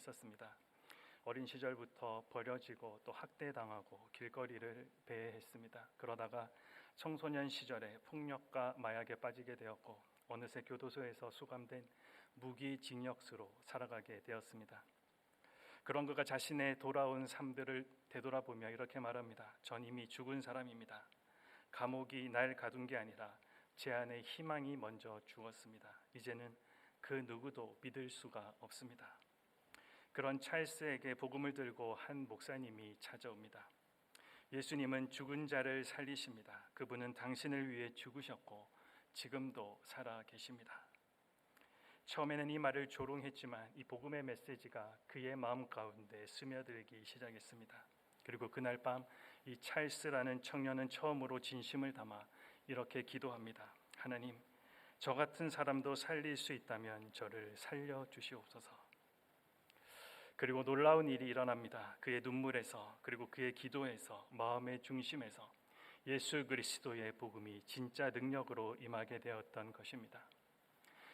있었습니다. 어린 시절부터 버려지고 또 학대당하고 길거리를 배회했습니다. 그러다가 청소년 시절에 폭력과 마약에 빠지게 되었고 어느새 교도소에서 수감된 무기징역수로 살아가게 되었습니다. 그런 그가 자신의 돌아온 삶들을 되돌아보며 이렇게 말합니다. 전 이미 죽은 사람입니다. 감옥이 날 가둔 게 아니라 제 안에 희망이 먼저 죽었습니다. 이제는 그 누구도 믿을 수가 없습니다. 그런 찰스에게 복음을 들고 한 목사님이 찾아옵니다. 예수님은 죽은 자를 살리십니다. 그분은 당신을 위해 죽으셨고 지금도 살아 계십니다. 처음에는 이 말을 조롱했지만 이 복음의 메시지가 그의 마음 가운데 스며들기 시작했습니다. 그리고 그날 밤 이 찰스라는 청년은 처음으로 진심을 담아 이렇게 기도합니다. 하나님, 저 같은 사람도 살릴 수 있다면 저를 살려주시옵소서. 그리고 놀라운 일이 일어납니다. 그의 눈물에서 그리고 그의 기도에서 마음의 중심에서 예수 그리스도의 복음이 진짜 능력으로 임하게 되었던 것입니다.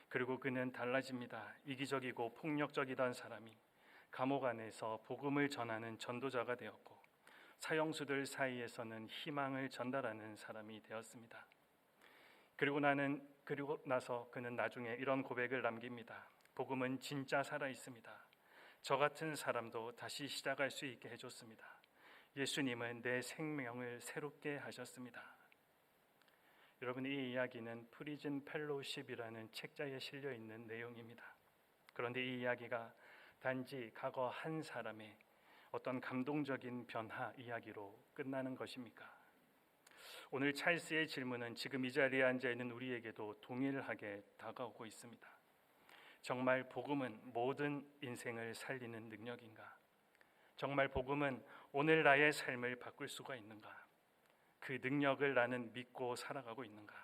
그리고 그는 달라집니다. 이기적이고 폭력적이던 사람이 감옥 안에서 복음을 전하는 전도자가 되었고 사형수들 사이에서는 희망을 전달하는 사람이 되었습니다. 그리고 나서 그는 나중에 이런 고백을 남깁니다. 복음은 진짜 살아 있습니다. 저 같은 사람도 다시 시작할 수 있게 해줬습니다. 예수님은 내 생명을 새롭게 하셨습니다. 여러분, 이 이야기는 프리즌 펠로우십이라는 책자에 실려 있는 내용입니다. 그런데 이 이야기가 단지 과거 한 사람의 어떤 감동적인 변화 이야기로 끝나는 것입니까? 오늘 찰스의 질문은 지금 이 자리에 앉아 있는 우리에게도 동일하게 다가오고 있습니다. 정말 복음은 모든 인생을 살리는 능력인가? 정말 복음은 오늘 나의 삶을 바꿀 수가 있는가? 그 능력을 나는 믿고 살아가고 있는가?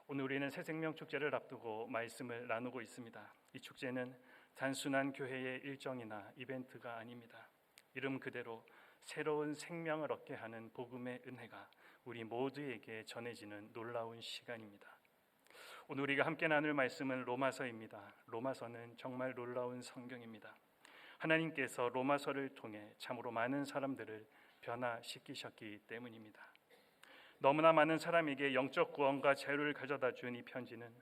오늘 우리는 새생명 축제를 앞두고 말씀을 나누고 있습니다. 이 축제는 단순한 교회의 일정이나 이벤트가 아닙니다. 이름 그대로 새로운 생명을 얻게 하는 복음의 은혜가 우리 모두에게 전해지는 놀라운 시간입니다. 오늘 우리가 함께 나눌 말씀은 로마서입니다. 로마서는 정말 놀라운 성경입니다. 하나님께서 로마서를 통해 참으로 많은 사람들을 변화시키셨기 때문입니다. 너무나 많은 사람에게 영적 구원과 자유를 가져다 준 이 편지는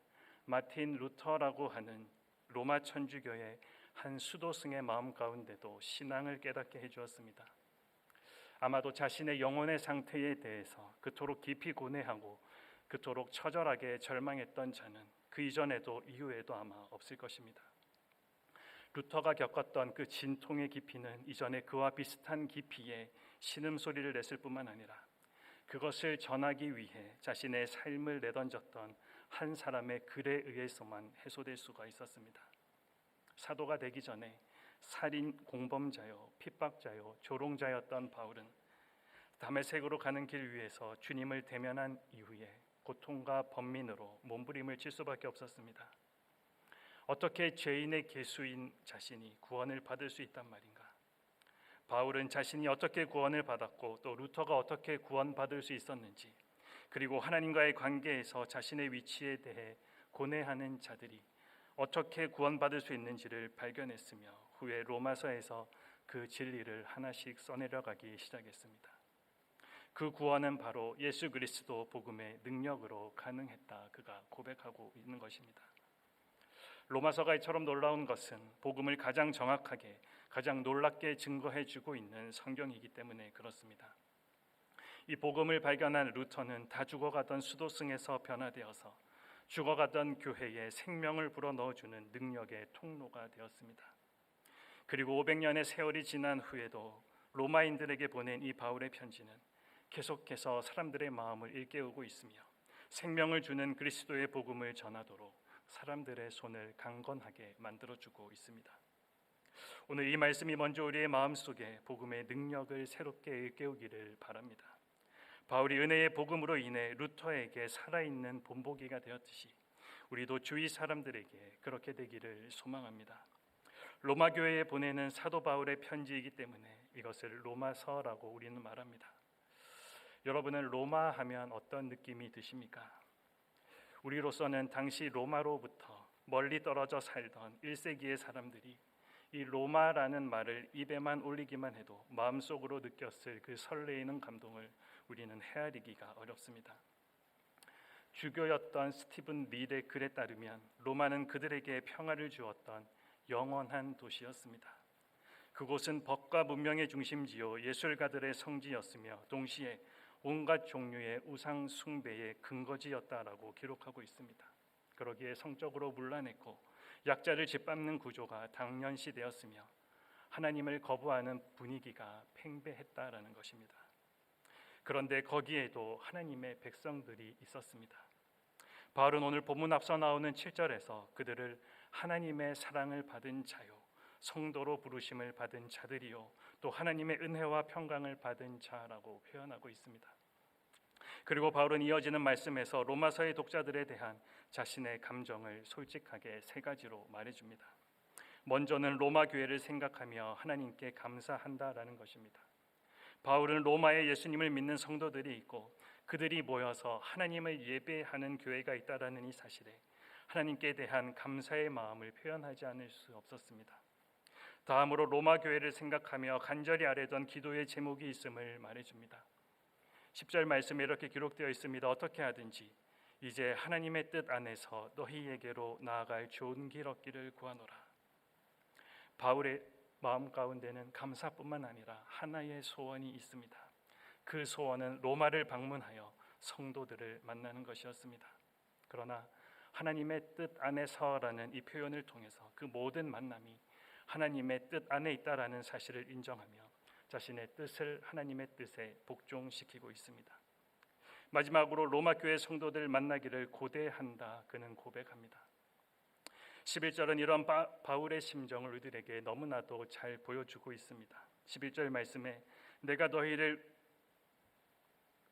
마틴 루터라고 하는 로마 천주교의 한 수도승의 마음 가운데도 신앙을 깨닫게 해주었습니다. 아마도 자신의 영혼의 상태에 대해서 그토록 깊이 고뇌하고 그토록 처절하게 절망했던 자는 그 이전에도 이후에도 아마 없을 것입니다. 루터가 겪었던 그 진통의 깊이는 이전에 그와 비슷한 깊이의 신음소리를 냈을 뿐만 아니라 그것을 전하기 위해 자신의 삶을 내던졌던 한 사람의 글에 의해서만 해소될 수가 있었습니다. 사도가 되기 전에 살인 공범자요, 핍박자요, 조롱자였던 바울은 다메섹으로 가는 길 위에서 주님을 대면한 이후에 고통과 번민으로 몸부림을 칠 수밖에 없었습니다. 어떻게 죄인의 계수인 자신이 구원을 받을 수 있단 말인가? 바울은 자신이 어떻게 구원을 받았고 또 루터가 어떻게 구원받을 수 있었는지, 그리고 하나님과의 관계에서 자신의 위치에 대해 고뇌하는 자들이 어떻게 구원받을 수 있는지를 발견했으며 후에 로마서에서 그 진리를 하나씩 써내려가기 시작했습니다. 그 구원은 바로 예수 그리스도 복음의 능력으로 가능했다, 그가 고백하고 있는 것입니다. 로마서가 이처럼 놀라운 것은 복음을 가장 정확하게, 가장 놀랍게 증거해주고 있는 성경이기 때문에 그렇습니다. 이 복음을 발견한 루터는 다 죽어가던 수도승에서 변화되어서 죽어가던 교회에 생명을 불어넣어주는 능력의 통로가 되었습니다. 그리고 500년의 세월이 지난 후에도 로마인들에게 보낸 이 바울의 편지는 계속해서 사람들의 마음을 일깨우고 있으며 생명을 주는 그리스도의 복음을 전하도록 사람들의 손을 강건하게 만들어주고 있습니다. 오늘 이 말씀이 먼저 우리의 마음속에 복음의 능력을 새롭게 일깨우기를 바랍니다. 바울이 은혜의 복음으로 인해 루터에게 살아있는 본보기가 되었듯이 우리도 주위 사람들에게 그렇게 되기를 소망합니다. 로마 교회에 보내는 사도 바울의 편지이기 때문에 이것을 로마서라고 우리는 말합니다. 여러분은 로마 하면 어떤 느낌이 드십니까? 우리로서는 당시 로마로부터 멀리 떨어져 살던 1세기의 사람들이 이 로마라는 말을 입에만 올리기만 해도 마음속으로 느꼈을 그 설레이는 감동을 우리는 헤아리기가 어렵습니다. 주교였던 스티븐 밀의 글에 따르면 로마는 그들에게 평화를 주었던 영원한 도시였습니다. 그곳은 법과 문명의 중심지요 예술가들의 성지였으며 동시에 온갖 종류의 우상 숭배의 근거지였다라고 기록하고 있습니다. 그러기에 성적으로 문란했고 약자를 짓밟는 구조가 당연시되었으며 하나님을 거부하는 분위기가 팽배했다라는 것입니다. 그런데 거기에도 하나님의 백성들이 있었습니다. 바울은 오늘 본문 앞서 나오는 7절에서 그들을 하나님의 사랑을 받은 자요 성도로 부르심을 받은 자들이요 또 하나님의 은혜와 평강을 받은 자라고 표현하고 있습니다. 그리고 바울은 이어지는 말씀에서 로마서의 독자들에 대한 자신의 감정을 솔직하게 세 가지로 말해줍니다. 먼저는 로마 교회를 생각하며 하나님께 감사한다라는 것입니다. 바울은 로마에 예수님을 믿는 성도들이 있고 그들이 모여서 하나님을 예배하는 교회가 있다라는 이 사실에 하나님께 대한 감사의 마음을 표현하지 않을 수 없었습니다. 다음으로 로마 교회를 생각하며 간절히 아뢰던 기도의 제목이 있음을 말해줍니다. 10절 말씀에 이렇게 기록되어 있습니다. 어떻게 하든지 이제 하나님의 뜻 안에서 너희에게로 나아갈 좋은 길 얻기를 구하노라. 바울의 마음 가운데는 감사뿐만 아니라 하나의 소원이 있습니다. 그 소원은 로마를 방문하여 성도들을 만나는 것이었습니다. 그러나 하나님의 뜻 안에서라는 이 표현을 통해서 그 모든 만남이 하나님의 뜻 안에 있다라는 사실을 인정하며 자신의 뜻을 하나님의 뜻에 복종시키고 있습니다. 마지막으로 로마 교회 성도들 만나기를 고대한다 그는 고백합니다. 11절은 이런 바울의 심정을 우리들에게 너무나도 잘 보여주고 있습니다. 11절 말씀에 내가 너희를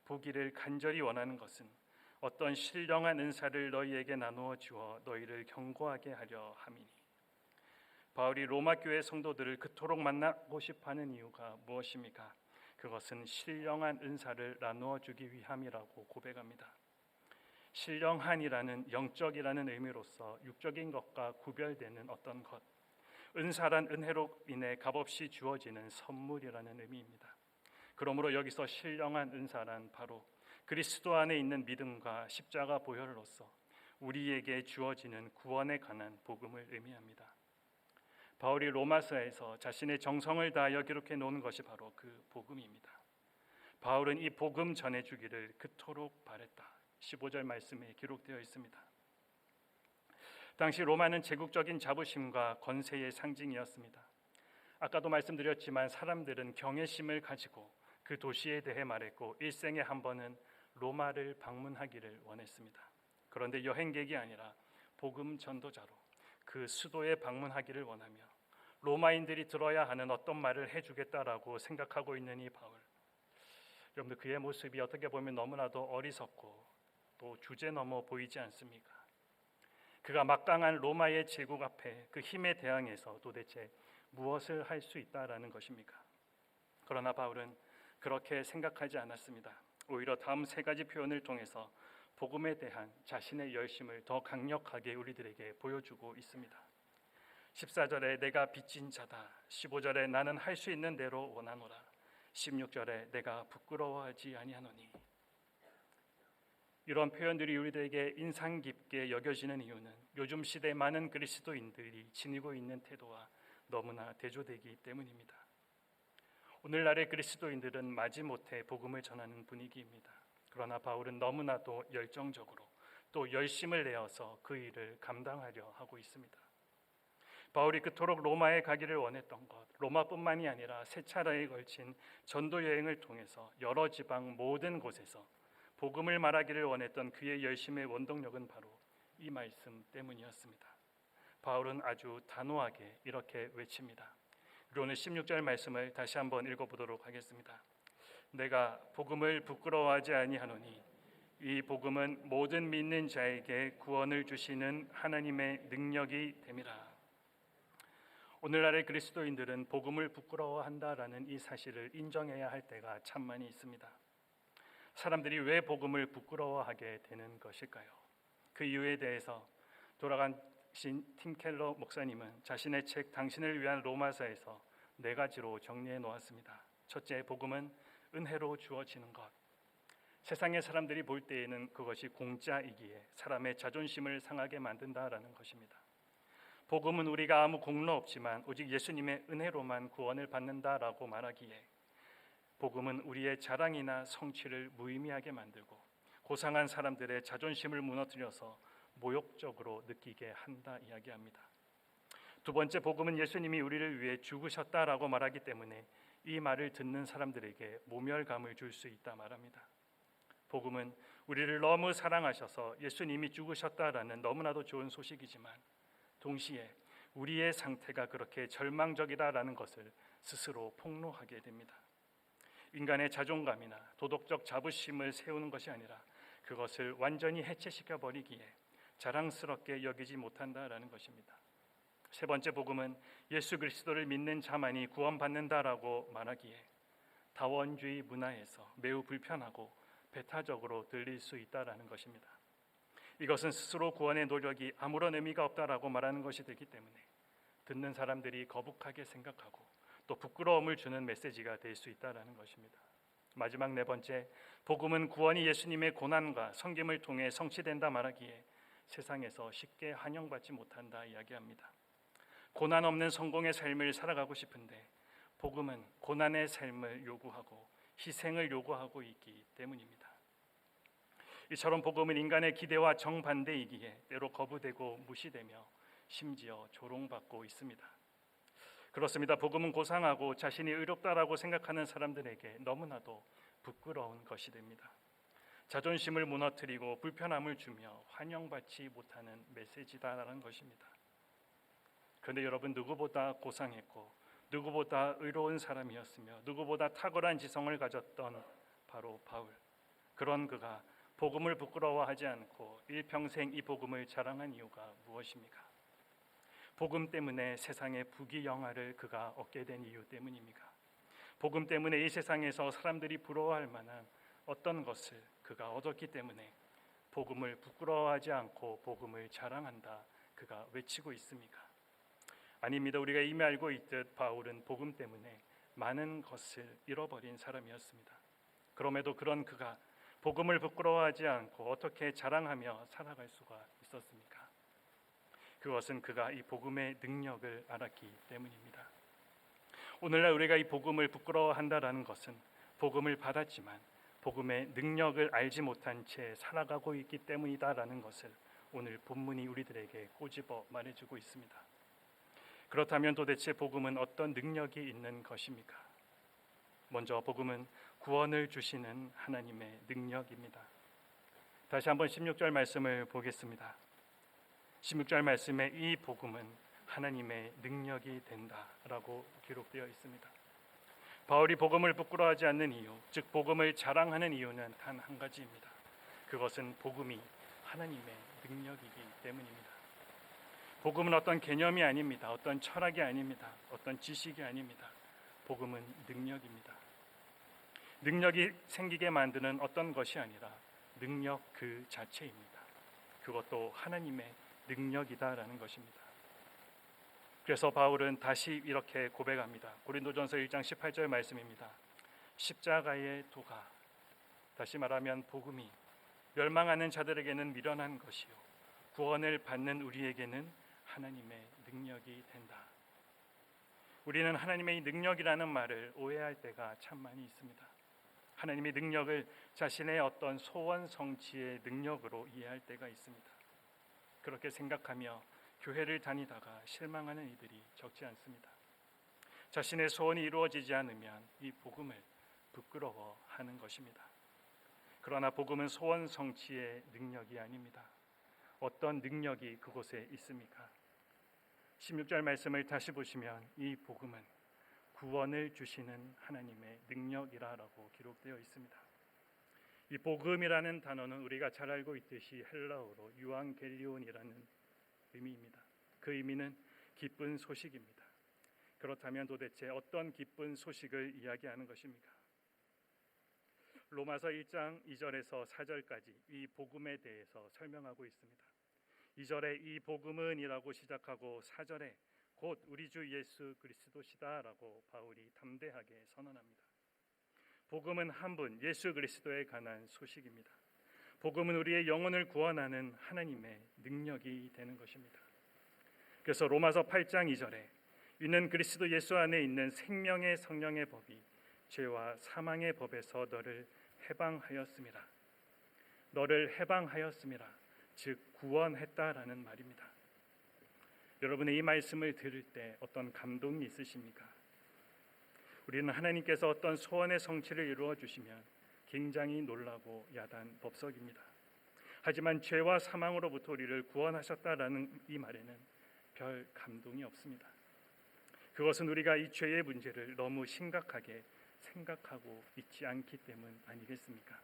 보기를 간절히 원하는 것은 어떤 신령한 은사를 너희에게 나누어 주어 너희를 견고하게 하려 함이니. 바울이 로마 교회 성도들을 그토록 만나고 싶어하는 이유가 무엇입니까? 그것은 신령한 은사를 나누어 주기 위함이라고 고백합니다. 신령한이라는 영적이라는 의미로서 육적인 것과 구별되는 어떤 것, 은사란 은혜로 인해 값없이 주어지는 선물이라는 의미입니다. 그러므로 여기서 신령한 은사란 바로 그리스도 안에 있는 믿음과 십자가 보혈로서 우리에게 주어지는 구원에 관한 복음을 의미합니다. 바울이 로마서에서 자신의 정성을 다하여 기록해 놓은 것이 바로 그 복음입니다. 바울은 이 복음 전해주기를 그토록 바랬다. 15절 말씀에 기록되어 있습니다. 당시 로마는 제국적인 자부심과 권세의 상징이었습니다. 아까도 말씀드렸지만 사람들은 경외심을 가지고 그 도시에 대해 말했고 일생에 한 번은 로마를 방문하기를 원했습니다. 그런데 여행객이 아니라 복음 전도자로 그 수도에 방문하기를 원하며 로마인들이 들어야 하는 어떤 말을 해주겠다라고 생각하고 있는 이 바울, 여러분들 그의 모습이 어떻게 보면 너무나도 어리석고 또 주제넘어 보이지 않습니까? 그가 막강한 로마의 제국 앞에 그 힘에 대항해서 도대체 무엇을 할 수 있다라는 것입니까? 그러나 바울은 그렇게 생각하지 않았습니다. 오히려 다음 세 가지 표현을 통해서 복음에 대한 자신의 열심을 더 강력하게 우리들에게 보여주고 있습니다. 14절에 내가 빚진 자다. 15절에 나는 할 수 있는 대로 원하노라. 16절에 내가 부끄러워하지 아니하노니. 이런 표현들이 우리들에게 인상 깊게 여겨지는 이유는 요즘 시대 많은 그리스도인들이 지니고 있는 태도와 너무나 대조되기 때문입니다. 오늘날의 그리스도인들은 마지못해 복음을 전하는 분위기입니다. 그러나 바울은 너무나도 열정적으로 또 열심을 내어서 그 일을 감당하려 하고 있습니다. 바울이 그토록 로마에 가기를 원했던 것, 로마뿐만이 아니라 세 차례에 걸친 전도 여행을 통해서 여러 지방 모든 곳에서 복음을 말하기를 원했던 그의 열심의 원동력은 바로 이 말씀 때문이었습니다. 바울은 아주 단호하게 이렇게 외칩니다. 그리고 오늘 16절 말씀을 다시 한번 읽어보도록 하겠습니다. 내가 복음을 부끄러워하지 아니하노니 이 복음은 모든 믿는 자에게 구원을 주시는 하나님의 능력이 됨이라. 오늘날의 그리스도인들은 복음을 부끄러워한다라는 이 사실을 인정해야 할 때가 참 많이 있습니다. 사람들이 왜 복음을 부끄러워하게 되는 것일까요? 그 이유에 대해서 돌아간 목사이신 팀 켈러 목사님은 자신의 책 당신을 위한 로마서에서 4가지로 정리해 놓았습니다. 첫째, 복음은 은혜로 주어지는 것. 세상의 사람들이 볼 때에는 그것이 공짜이기에 사람의 자존심을 상하게 만든다라는 것입니다. 복음은 우리가 아무 공로 없지만 오직 예수님의 은혜로만 구원을 받는다라고 말하기에 복음은 우리의 자랑이나 성취를 무의미하게 만들고 고상한 사람들의 자존심을 무너뜨려서 모욕적으로 느끼게 한다 이야기합니다. 두 번째, 복음은 예수님이 우리를 위해 죽으셨다라고 말하기 때문에 이 말을 듣는 사람들에게 모멸감을 줄 수 있다 말합니다. 복음은 우리를 너무 사랑하셔서 예수님이 죽으셨다라는 너무나도 좋은 소식이지만 동시에 우리의 상태가 그렇게 절망적이다라는 것을 스스로 폭로하게 됩니다. 인간의 자존감이나 도덕적 자부심을 세우는 것이 아니라 그것을 완전히 해체시켜 버리기에 자랑스럽게 여기지 못한다라는 것입니다. 세 번째, 복음은 예수 그리스도를 믿는 자만이 구원받는다라고 말하기에 다원주의 문화에서 매우 불편하고 배타적으로 들릴 수 있다라는 것입니다. 이것은 스스로 구원의 노력이 아무런 의미가 없다라고 말하는 것이 되기 때문에 듣는 사람들이 거북하게 생각하고 또 부끄러움을 주는 메시지가 될 수 있다라는 것입니다. 마지막 네 번째, 복음은 구원이 예수님의 고난과 섬김을 통해 성취된다 말하기에 세상에서 쉽게 환영받지 못한다 이야기합니다. 고난 없는 성공의 삶을 살아가고 싶은데 복음은 고난의 삶을 요구하고 희생을 요구하고 있기 때문입니다. 이처럼 복음은 인간의 기대와 정반대이기에 때로 거부되고 무시되며 심지어 조롱받고 있습니다. 그렇습니다. 복음은 고상하고 자신이 의롭다라고 생각하는 사람들에게 너무나도 부끄러운 것이 됩니다. 자존심을 무너뜨리고 불편함을 주며 환영받지 못하는 메시지다라는 것입니다. 그런데 여러분, 누구보다 고상했고 누구보다 의로운 사람이었으며 누구보다 탁월한 지성을 가졌던 바로 바울, 그런 그가 복음을 부끄러워하지 않고 일평생 이 복음을 자랑한 이유가 무엇입니까? 복음 때문에 세상의 부귀영화를 그가 얻게 된 이유 때문입니까? 복음 때문에 이 세상에서 사람들이 부러워할 만한 어떤 것을 그가 얻었기 때문에 복음을 부끄러워하지 않고 복음을 자랑한다 그가 외치고 있습니까? 아닙니다. 우리가 이미 알고 있듯 바울은 복음 때문에 많은 것을 잃어버린 사람이었습니다. 그럼에도 그런 그가 복음을 부끄러워하지 않고 어떻게 자랑하며 살아갈 수가 있었습니까? 그것은 그가 이 복음의 능력을 알았기 때문입니다. 오늘날 우리가 이 복음을 부끄러워한다라는 것은 복음을 받았지만 복음의 능력을 알지 못한 채 살아가고 있기 때문이다라는 것을 오늘 본문이 우리들에게 꼬집어 말해주고 있습니다. 그렇다면 도대체 복음은 어떤 능력이 있는 것입니까? 먼저 복음은 구원을 주시는 하나님의 능력입니다. 다시 한번 16절 말씀을 보겠습니다. 16절 말씀에 이 복음은 하나님의 능력이 된다라고 기록되어 있습니다. 바울이 복음을 부끄러워하지 않는 이유, 즉 복음을 자랑하는 이유는 단 한 가지입니다. 그것은 복음이 하나님의 능력이기 때문입니다. 복음은 어떤 개념이 아닙니다. 어떤 철학이 아닙니다. 어떤 지식이 아닙니다. 복음은 능력입니다. 능력이 생기게 만드는 어떤 것이 아니라 능력 그 자체입니다. 그것도 하나님의 능력이다라는 것입니다. 그래서 바울은 다시 이렇게 고백합니다. 고린도전서 1장 18절 말씀입니다. 십자가의 도가, 다시 말하면 복음이 멸망하는 자들에게는 미련한 것이요 구원을 받는 우리에게는 하나님의 능력이 된다. 우리는 하나님의 능력이라는 말을 오해할 때가 참 많이 있습니다. 하나님의 능력을 자신의 어떤 소원 성취의 능력으로 이해할 때가 있습니다. 그렇게 생각하며 교회를 다니다가 실망하는 이들이 적지 않습니다. 자신의 소원이 이루어지지 않으면 이 복음을 부끄러워하는 것입니다. 그러나 복음은 소원 성취의 능력이 아닙니다. 어떤 능력이 그곳에 있습니까? 16절 말씀을 다시 보시면 이 복음은 구원을 주시는 하나님의 능력이라고 기록되어 있습니다. 이 복음이라는 단어는 우리가 잘 알고 있듯이 헬라어로 유앙겔리온이라는 의미입니다. 그 의미는 기쁜 소식입니다. 그렇다면 도대체 어떤 기쁜 소식을 이야기하는 것입니까? 로마서 1장 2절에서 4절까지 이 복음에 대해서 설명하고 있습니다. 2절에 이 복음은이라고 시작하고 4절에 곧 우리 주 예수 그리스도시다라고 바울이 담대하게 선언합니다. 복음은 한 분 예수 그리스도에 관한 소식입니다. 복음은 우리의 영혼을 구원하는 하나님의 능력이 되는 것입니다. 그래서 로마서 8장 2절에 이는 그리스도 예수 안에 있는 생명의 성령의 법이 죄와 사망의 법에서 너를 해방하였음이라. 너를 해방하였음이라. 즉 구원했다라는 말입니다. 여러분의 이 말씀을 들을 때 어떤 감동이 있으십니까? 우리는 하나님께서 어떤 소원의 성취를 이루어 주시면 굉장히 놀라고 야단법석입니다. 하지만 죄와 사망으로부터 우리를 구원하셨다라는 이 말에는 별 감동이 없습니다. 그것은 우리가 이 죄의 문제를 너무 심각하게 생각하고 있지 않기 때문 아니겠습니까?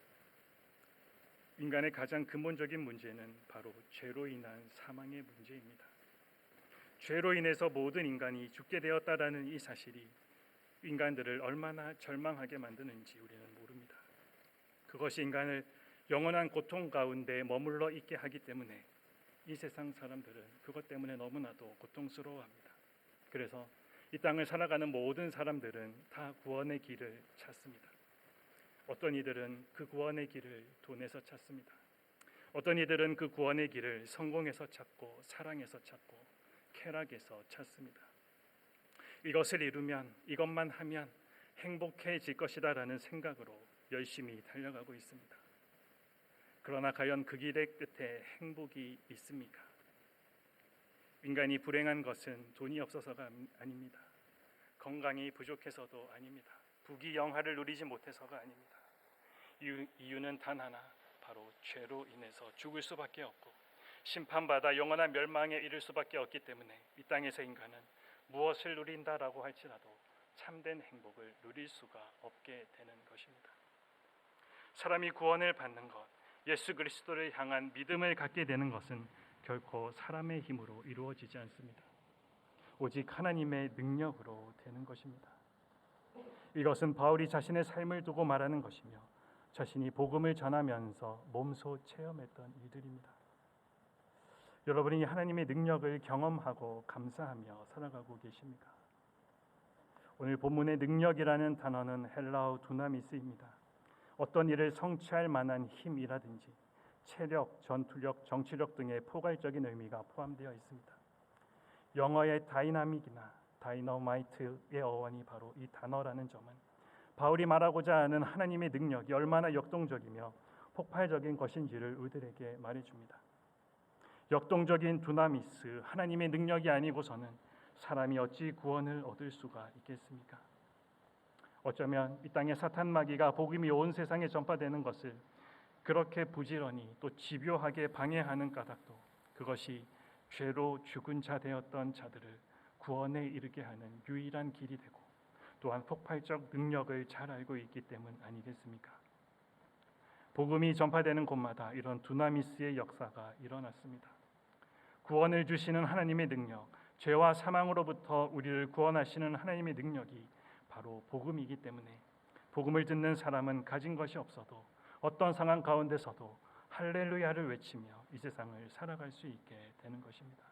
인간의 가장 근본적인 문제는 바로 죄로 인한 사망의 문제입니다. 죄로 인해서 모든 인간이 죽게 되었다라는 이 사실이 인간들을 얼마나 절망하게 만드는지 우리는 모릅니다. 그것이 인간을 영원한 고통 가운데 머물러 있게 하기 때문에 이 세상 사람들은 그것 때문에 너무나도 고통스러워합니다. 그래서 이 땅을 살아가는 모든 사람들은 다 구원의 길을 찾습니다. 어떤 이들은 그 구원의 길을 돈에서 찾습니다. 어떤 이들은 그 구원의 길을 성공에서 찾고 사랑에서 찾고 쾌락에서 찾습니다. 이것을 이루면 이것만 하면 행복해질 것이다라는 생각으로 열심히 달려가고 있습니다. 그러나 과연 그 길의 끝에 행복이 있습니까? 인간이 불행한 것은 돈이 없어서가 아닙니다. 건강이 부족해서도 아닙니다. 부귀영화를 누리지 못해서가 아닙니다. 이유는 단 하나, 바로 죄로 인해서 죽을 수밖에 없고 심판받아 영원한 멸망에 이를 수밖에 없기 때문에 이 땅에서 인간은 무엇을 누린다라고 할지라도 참된 행복을 누릴 수가 없게 되는 것입니다. 사람이 구원을 받는 것, 예수 그리스도를 향한 믿음을 갖게 되는 것은 결코 사람의 힘으로 이루어지지 않습니다. 오직 하나님의 능력으로 되는 것입니다. 이것은 바울이 자신의 삶을 두고 말하는 것이며 자신이 복음을 전하면서 몸소 체험했던 일들입니다. 여러분이 하나님의 능력을 경험하고 감사하며 살아가고 계십니까? 오늘 본문의 능력이라는 단어는 헬라어 두나미스입니다. 어떤 일을 성취할 만한 힘이라든지 체력, 전투력, 정치력 등의 포괄적인 의미가 포함되어 있습니다. 영어의 다이나믹이나 다이너마이트의 어원이 바로 이 단어라는 점은 바울이 말하고자 하는 하나님의 능력이 얼마나 역동적이며 폭발적인 것인지를 우리들에게 말해줍니다. 역동적인 두나미스, 하나님의 능력이 아니고서는 사람이 어찌 구원을 얻을 수가 있겠습니까? 어쩌면 이 땅의 사탄 마귀가 복음이 온 세상에 전파되는 것을 그렇게 부지런히 또 집요하게 방해하는 까닭도 그것이 죄로 죽은 자 되었던 자들을 구원에 이르게 하는 유일한 길이 되고 또한 폭발적 능력을 잘 알고 있기 때문 아니겠습니까? 복음이 전파되는 곳마다 이런 두나미스의 역사가 일어났습니다. 구원을 주시는 하나님의 능력, 죄와 사망으로부터 우리를 구원하시는 하나님의 능력이 바로 복음이기 때문에 복음을 듣는 사람은 가진 것이 없어도 어떤 상황 가운데서도 할렐루야를 외치며 이 세상을 살아갈 수 있게 되는 것입니다.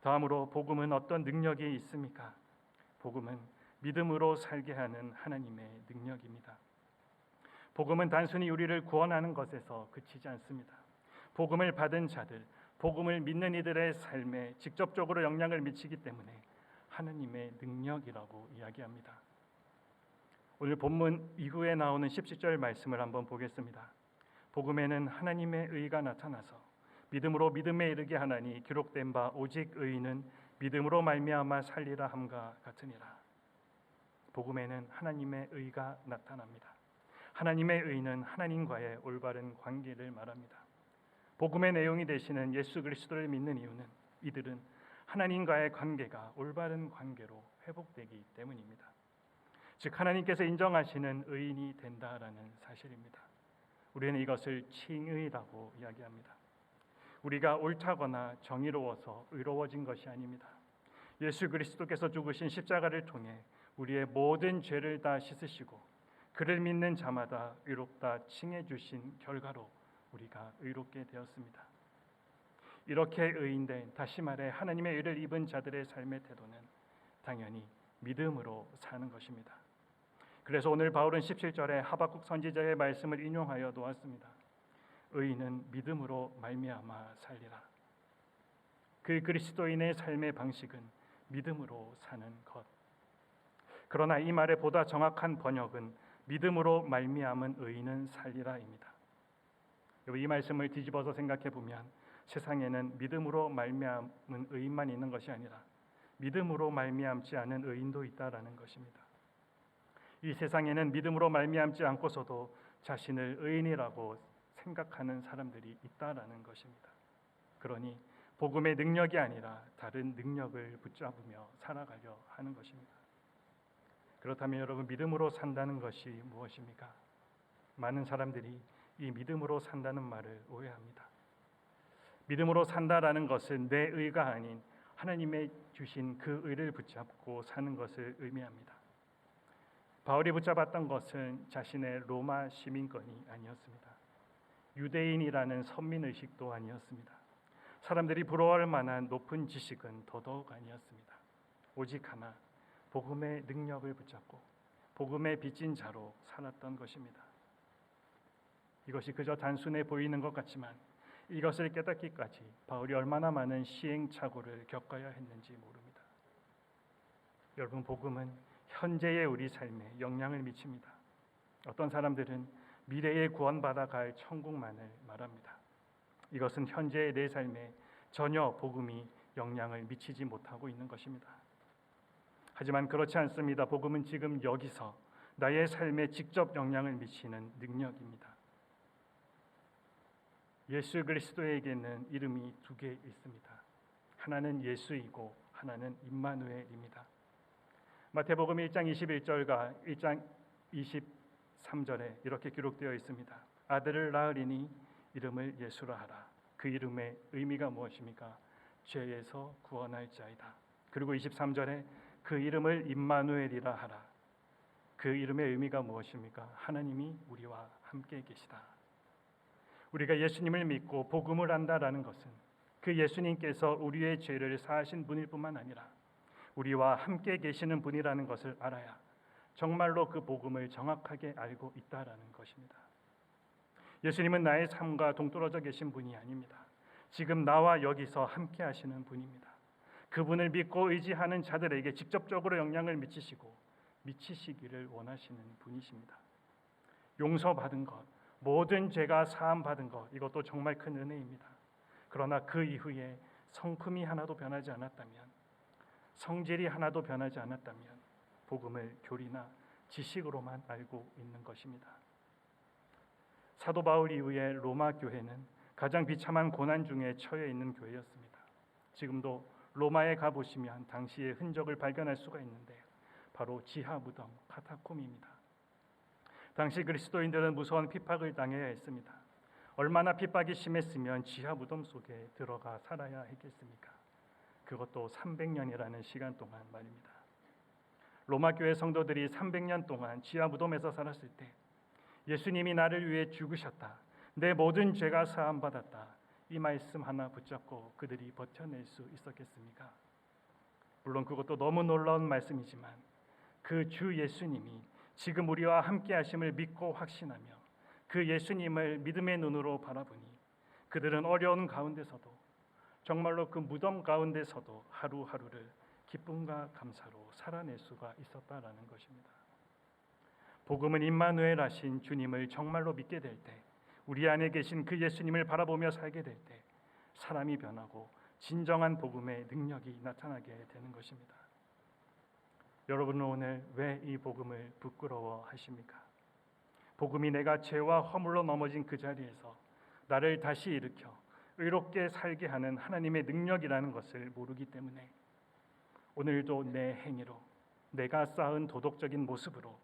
다음으로 복음은 어떤 능력이 있습니까? 복음은 믿음으로 살게 하는 하나님의 능력입니다. 복음은 단순히 우리를 구원하는 것에서 그치지 않습니다. 복음을 받은 자들, 복음을 믿는 이들의 삶에 직접적으로 영향을 미치기 때문에 하나님의 능력이라고 이야기합니다. 오늘 본문 이후에 나오는 17절 말씀을 한번 보겠습니다. 복음에는 하나님의 의가 나타나서 믿음으로 믿음에 이르게 하나니 기록된 바 오직 의인은 믿음으로 말미암아 살리라 함과 같으니라. 복음에는 하나님의 의가 나타납니다. 하나님의 의는 하나님과의 올바른 관계를 말합니다. 복음의 내용이 되시는 예수 그리스도를 믿는 이유는 이들은 하나님과의 관계가 올바른 관계로 회복되기 때문입니다. 즉 하나님께서 인정하시는 의인이 된다라는 사실입니다. 우리는 이것을 칭의라고 이야기합니다. 우리가 옳다거나 정의로워서 의로워진 것이 아닙니다. 예수 그리스도께서 죽으신 십자가를 통해 우리의 모든 죄를 다 씻으시고 그를 믿는 자마다 의롭다 칭해 주신 결과로 우리가 의롭게 되었습니다. 이렇게 의인된, 다시 말해 하나님의 의를 입은 자들의 삶의 태도는 당연히 믿음으로 사는 것입니다. 그래서 오늘 바울은 17절에 하박국 선지자의 말씀을 인용하여 놓았습니다. 의인은 믿음으로 말미암아 살리라. 그 그리스도인의 삶의 방식은 믿음으로 사는 것. 그러나 이 말의 보다 정확한 번역은 믿음으로 말미암은 의인은 살리라입니다. 이 말씀을 뒤집어서 생각해 보면 세상에는 믿음으로 말미암은 의인만 있는 것이 아니라 믿음으로 말미암지 않은 의인도 있다라는 것입니다. 이 세상에는 믿음으로 말미암지 않고서도 자신을 의인이라고 생각하는 사람들이 있다라는 것입니다. 그러니 복음의 능력이 아니라 다른 능력을 붙잡으며 살아가려 하는 것입니다. 그렇다면 여러분, 믿음으로 산다는 것이 무엇입니까? 많은 사람들이 이 믿음으로 산다는 말을 오해합니다. 믿음으로 산다라는 것은 내 의가 아닌 하나님의 주신 그 의를 붙잡고 사는 것을 의미합니다. 바울이 붙잡았던 것은 자신의 로마 시민권이 아니었습니다. 유대인이라는 선민의식도 아니었습니다. 사람들이 부러워할 만한 높은 지식은 더더욱 아니었습니다. 오직 하나, 복음의 능력을 붙잡고 복음의 빚진 자로 살았던 것입니다. 이것이 그저 단순해 보이는 것 같지만 이것을 깨닫기까지 바울이 얼마나 많은 시행착오를 겪어야 했는지 모릅니다. 여러분, 복음은 현재의 우리 삶에 영향을 미칩니다. 어떤 사람들은 미래에 구원받아 갈 천국만을 말합니다. 이것은 현재의 내 삶에 전혀 복음이 영향을 미치지 못하고 있는 것입니다. 하지만 그렇지 않습니다. 복음은 지금 여기서 나의 삶에 직접 영향을 미치는 능력입니다. 예수 그리스도에게는 이름이 두 개 있습니다. 하나는 예수이고 하나는 임마누엘입니다. 마태복음 1장 21절과 1장 23절에 이렇게 기록되어 있습니다. 아들을 낳으리니 이름을 예수라 하라. 그 이름의 의미가 무엇입니까? 죄에서 구원할 자이다. 그리고 23절에 그 이름을 임마누엘이라 하라. 그 이름의 의미가 무엇입니까? 하나님이 우리와 함께 계시다. 우리가 예수님을 믿고 복음을 안다라는 것은 그 예수님께서 우리의 죄를 사하신 분일 뿐만 아니라 우리와 함께 계시는 분이라는 것을 알아야 정말로 그 복음을 정확하게 알고 있다라는 것입니다. 예수님은 나의 삶과 동떨어져 계신 분이 아닙니다. 지금 나와 여기서 함께 하시는 분입니다. 그분을 믿고 의지하는 자들에게 직접적으로 영향을 미치시기를 원하시는 분이십니다. 용서받은 것, 모든 죄가 사함받은 것, 이것도 정말 큰 은혜입니다. 그러나 그 이후에 성품이 하나도 변하지 않았다면, 성질이 하나도 변하지 않았다면 복음을 교리나 지식으로만 알고 있는 것입니다. 사도 바울 이후에 로마 교회는 가장 비참한 고난 중에 처해 있는 교회였습니다. 지금도 로마에 가보시면 당시의 흔적을 발견할 수가 있는데 바로 지하 무덤, 카타콤입니다. 당시 그리스도인들은 무서운 핍박을 당해야 했습니다. 얼마나 핍박이 심했으면 지하 무덤 속에 들어가 살아야 했겠습니까? 그것도 300년이라는 시간 동안 말입니다. 로마 교회 성도들이 300년 동안 지하 무덤에서 살았을 때 예수님이 나를 위해 죽으셨다, 내 모든 죄가 사함받았다, 이 말씀 하나 붙잡고 그들이 버텨낼 수 있었겠습니까? 물론 그것도 너무 놀라운 말씀이지만 그 주 예수님이 지금 우리와 함께 하심을 믿고 확신하며 그 예수님을 믿음의 눈으로 바라보니 그들은 어려운 가운데서도, 정말로 그 무덤 가운데서도 하루하루를 기쁨과 감사로 살아낼 수가 있었다라는 것입니다. 복음은 임마누엘 하신 주님을 정말로 믿게 될 때, 우리 안에 계신 그 예수님을 바라보며 살게 될 때 사람이 변하고 진정한 복음의 능력이 나타나게 되는 것입니다. 여러분은 오늘 왜 이 복음을 부끄러워하십니까? 복음이 내가 죄와 허물로 넘어진 그 자리에서 나를 다시 일으켜 의롭게 살게 하는 하나님의 능력이라는 것을 모르기 때문에 오늘도 내 행위로, 내가 쌓은 도덕적인 모습으로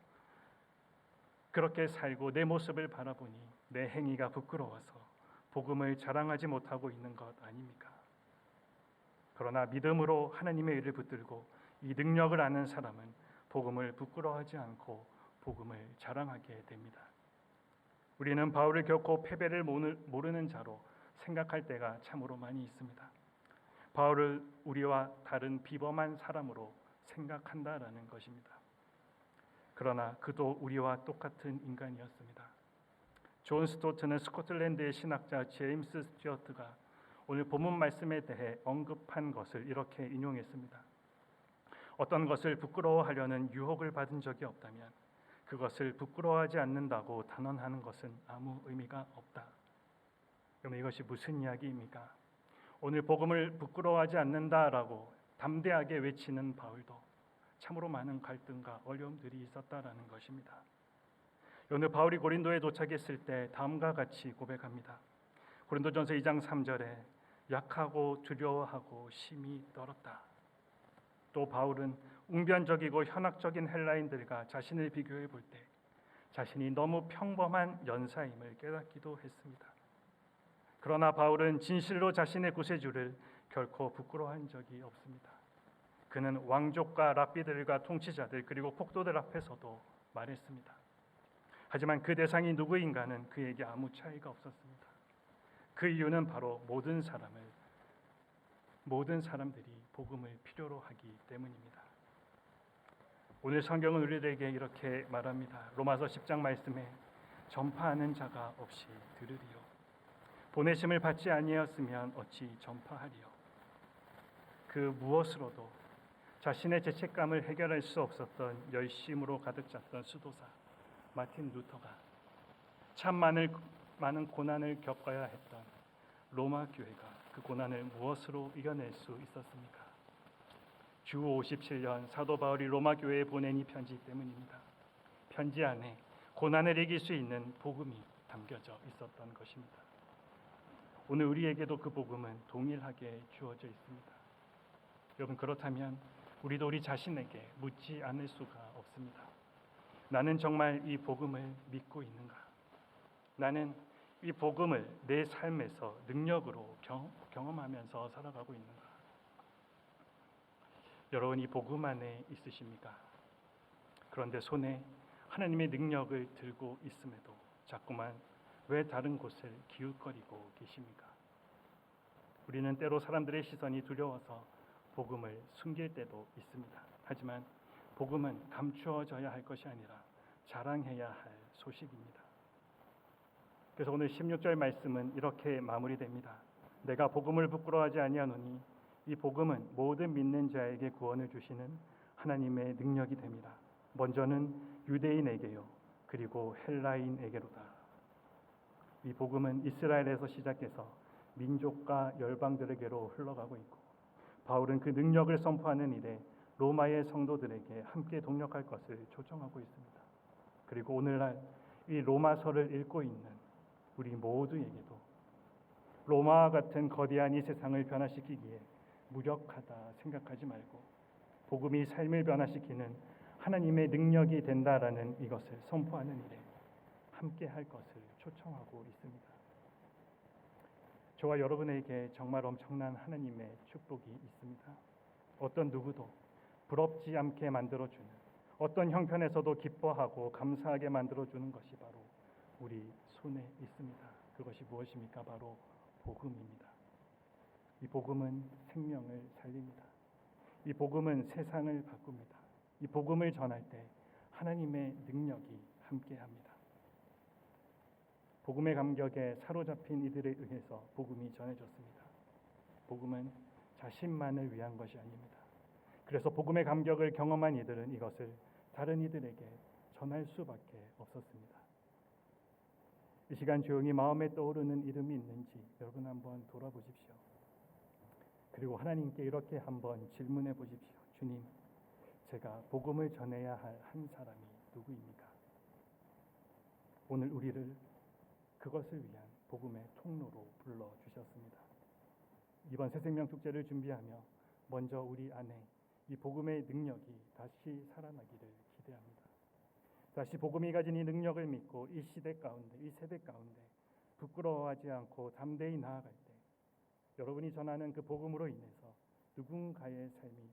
그렇게 살고 내 모습을 바라보니 내 행위가 부끄러워서 복음을 자랑하지 못하고 있는 것 아닙니까? 그러나 믿음으로 하나님의 일을 붙들고 이 능력을 아는 사람은 복음을 부끄러워하지 않고 복음을 자랑하게 됩니다. 우리는 바울을 결코 패배를 모르는 자로 생각할 때가 참으로 많이 있습니다. 바울을 우리와 다른 비범한 사람으로 생각한다라는 것입니다. 그러나 그도 우리와 똑같은 인간이었습니다. 존 스토트는 스코틀랜드의 신학자 제임스 스튜어트가 오늘 본문 말씀에 대해 언급한 것을 이렇게 인용했습니다. 어떤 것을 부끄러워하려는 유혹을 받은 적이 없다면 그것을 부끄러워하지 않는다고 단언하는 것은 아무 의미가 없다. 그럼 이것이 무슨 이야기입니까? 오늘 복음을 부끄러워하지 않는다라고 담대하게 외치는 바울도 참으로 많은 갈등과 어려움들이 있었다라는 것입니다. 오늘 바울이 고린도에 도착했을 때 다음과 같이 고백합니다. 고린도전서 2장 3절에 약하고 두려워하고 심히 떨었다. 또 바울은 웅변적이고 현학적인 헬라인들과 자신을 비교해 볼 때 자신이 너무 평범한 연사임을 깨닫기도 했습니다. 그러나 바울은 진실로 자신의 구세주를 결코 부끄러워한 적이 없습니다. 그는 왕족과 랍비들과 통치자들 그리고 폭도들 앞에서도 말했습니다. 하지만 그 대상이 누구인가는 그에게 아무 차이가 없었습니다. 그 이유는 바로 모든 사람들이 복음을 필요로 하기 때문입니다. 오늘 성경은 우리들에게 이렇게 말합니다. 로마서 10장 말씀에 전파하는 자가 없이 들으리요. 보내심을 받지 아니하였으면 어찌 전파하리요. 그 무엇으로도 자신의 죄책감을 해결할 수 없었던 열심으로 가득 찼던 수도사 마틴 루터가 참 많은 고난을 겪어야 했던 로마 교회가 그 고난을 무엇으로 이겨낼 수 있었습니까? 주 57년 사도 바울이 로마 교회에 보낸 이 편지 때문입니다. 편지 안에 고난을 이길 수 있는 복음이 담겨져 있었던 것입니다. 오늘 우리에게도 그 복음은 동일하게 주어져 있습니다. 여러분, 그렇다면 우리도 우리 자신에게 묻지 않을 수가 없습니다. 나는 정말 이 복음을 믿고 있는가? 나는 이 복음을 내 삶에서 능력으로 경험하면서 살아가고 있는가? 여러분, 이 복음 안에 있으십니까? 그런데 손에 하나님의 능력을 들고 있음에도 자꾸만 왜 다른 곳을 기웃거리고 계십니까? 우리는 때로 사람들의 시선이 두려워서 복음을 숨길 때도 있습니다. 하지만 복음은 감추어져야 할 것이 아니라 자랑해야 할 소식입니다. 그래서 오늘 16절 말씀은 이렇게 마무리됩니다. 내가 복음을 부끄러워하지 아니하노니 이 복음은 모든 믿는 자에게 구원을 주시는 하나님의 능력이 됩니다. 먼저는 유대인에게요, 그리고 헬라인에게로다. 이 복음은 이스라엘에서 시작해서 민족과 열방들에게로 흘러가고 있고, 바울은 그 능력을 선포하는 일에 로마의 성도들에게 함께 동력할 것을 초청하고 있습니다. 그리고 오늘날 이 로마서를 읽고 있는 우리 모두에게도 로마와 같은 거대한 이 세상을 변화시키기에 무력하다 생각하지 말고 복음이 삶을 변화시키는 하나님의 능력이 된다라는 이것을 선포하는 일에 함께 할 것을 초청하고 있습니다. 저와 여러분에게 정말 엄청난 하나님의 축복이 있습니다. 어떤 누구도 부럽지 않게 만들어주는, 어떤 형편에서도 기뻐하고 감사하게 만들어주는 것이 바로 우리 손에 있습니다. 그것이 무엇입니까? 바로 복음입니다. 이 복음은 생명을 살립니다. 이 복음은 세상을 바꿉니다. 이 복음을 전할 때 하나님의 능력이 함께합니다. 복음의 감격에 사로잡힌 이들에 의해서 복음이 전해졌습니다. 복음은 자신만을 위한 것이 아닙니다. 그래서 복음의 감격을 경험한 이들은 이것을 다른 이들에게 전할 수밖에 없었습니다. 이 시간 조용히 마음에 떠오르는 이름이 있는지 여러분 한번 돌아보십시오. 그리고 하나님께 이렇게 한번 질문해 보십시오. 주님, 제가 복음을 전해야 할 한 사람이 누구입니까? 오늘 우리를 그것을 위한 복음의 통로로 불러주셨습니다. 이번 새생명 축제를 준비하며 먼저 우리 안에 이 복음의 능력이 다시 살아나기를 기대합니다. 다시 복음이 가진 이 능력을 믿고 이 시대 가운데, 이 세대 가운데 부끄러워하지 않고 담대히 나아갈 때 여러분이 전하는 그 복음으로 인해서 누군가의 삶이